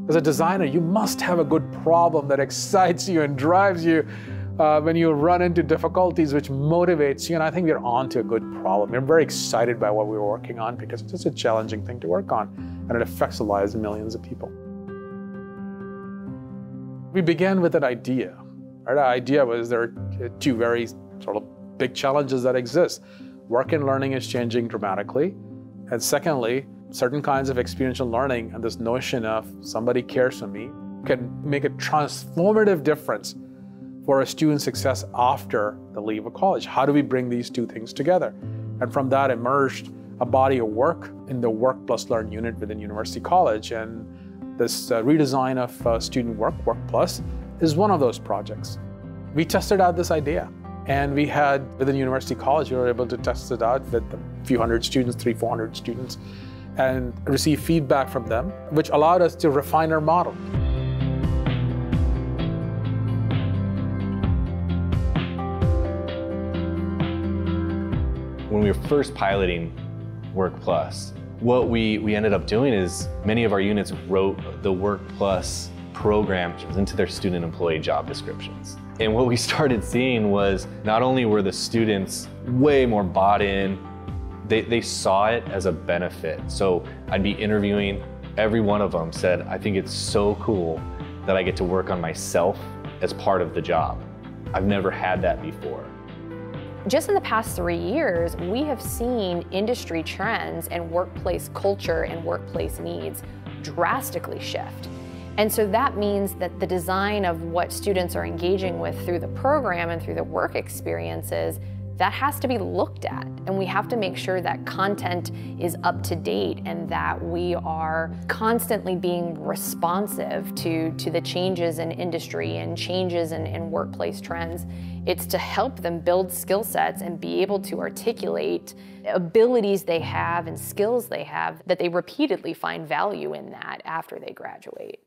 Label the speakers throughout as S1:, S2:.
S1: As a designer, you must have a good problem that excites you and drives you when you run into difficulties, which motivates you. And I think we're on to a good problem. We're very excited by what we're working on because it's just a challenging thing to work on, and it affects the lives of millions of people. We began with an idea. Right? Our idea was there are two very sort of big challenges that exist. Work and learning is changing dramatically. And secondly, certain kinds of experiential learning and this notion of somebody cares for me can make a transformative difference for a student's success after the leave of college. How do we bring these two things together? And from that emerged a body of work in the Work Plus Learn unit within University College. And this redesign of student work, Work Plus, is one of those projects. We tested out this idea, and we had, within University College, we were able to test it out with a few hundred students, 300-400 students, and receive feedback from them, which allowed us to refine our model.
S2: When we were first piloting Work Plus, what we ended up doing is many of our units wrote the Work Plus program into their student employee job descriptions. And what we started seeing was not only were the students way more bought in, they saw it as a benefit. So I'd be interviewing, every one of them said, I think it's so cool that I get to work on myself as part of the job. I've never had that before.
S3: Just in the past 3 years, we have seen industry trends and workplace culture and workplace needs drastically shift. And so that means that the design of what students are engaging with through the program and through the work experiences, that has to be looked at. And we have to make sure that content is up to date and that we are constantly being responsive to the changes in industry and changes in workplace trends. It's to help them build skill sets and be able to articulate abilities they have and skills they have that they repeatedly find value in that after they graduate.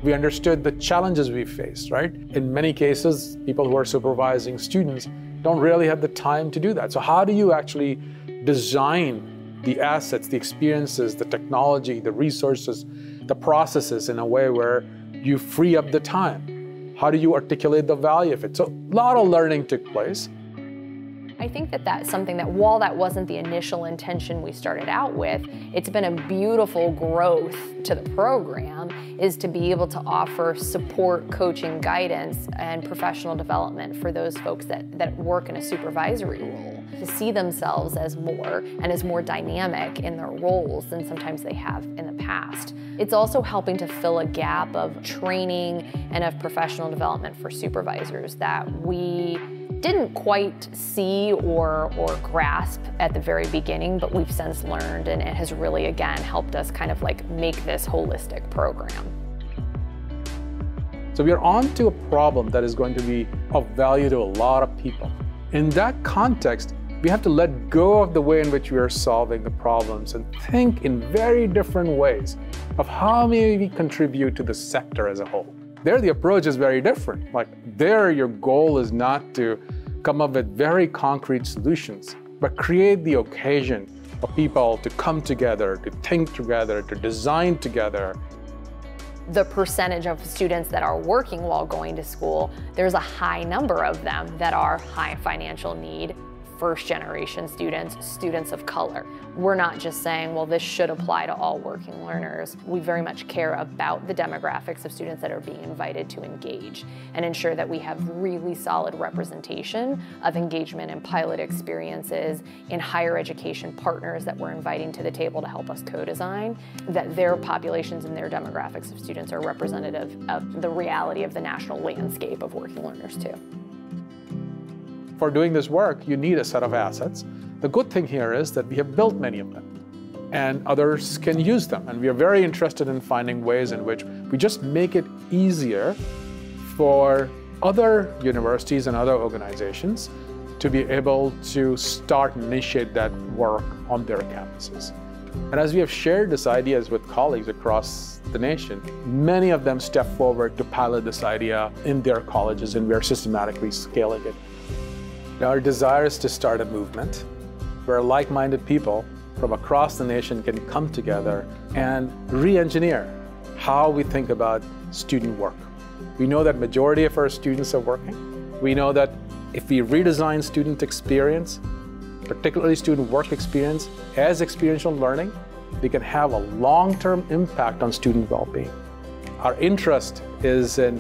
S1: We understood the challenges we face, right? In many cases, people who are supervising students don't really have the time to do that. So how do you actually design the assets, the experiences, the technology, the resources, the processes in a way where you free up the time? How do you articulate the value of it? So a lot of learning took place.
S3: I think that that's something that, while that wasn't the initial intention we started out with, it's been a beautiful growth to the program, is to be able to offer support, coaching, guidance, and professional development for those folks that work in a supervisory role, to see themselves as more and as more dynamic in their roles than sometimes they have in the past. It's also helping to fill a gap of training and of professional development for supervisors that we didn't quite see or grasp at the very beginning, but we've since learned, and it has really, again, helped us kind of like make this holistic program.
S1: So we are on to a problem that is going to be of value to a lot of people. In that context, we have to let go of the way in which we are solving the problems and think in very different ways of how may we contribute to the sector as a whole. There, the approach is very different. Like there, your goal is not to come up with very concrete solutions, but create the occasion for people to come together, to think together, to design together.
S3: The percentage of students that are working while going to school, there's a high number of them that are high financial need, first-generation students, students of color. We're not just saying, well, this should apply to all working learners. We very much care about the demographics of students that are being invited to engage and ensure that we have really solid representation of engagement and pilot experiences in higher education partners that we're inviting to the table to help us co-design, that their populations and their demographics of students are representative of the reality of the national landscape of working learners too.
S1: For doing this work, you need a set of assets. The good thing here is that we have built many of them, and others can use them. And we are very interested in finding ways in which we just make it easier for other universities and other organizations to be able to start and initiate that work on their campuses. And as we have shared these ideas with colleagues across the nation, many of them step forward to pilot this idea in their colleges, and we are systematically scaling it. Our desire is to start a movement where like-minded people from across the nation can come together and re-engineer how we think about student work. We know that majority of our students are working. We know that if we redesign student experience, particularly student work experience, as experiential learning, we can have a long-term impact on student well-being. Our interest is in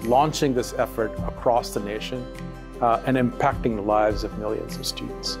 S1: launching this effort across the nation and impacting the lives of millions of students.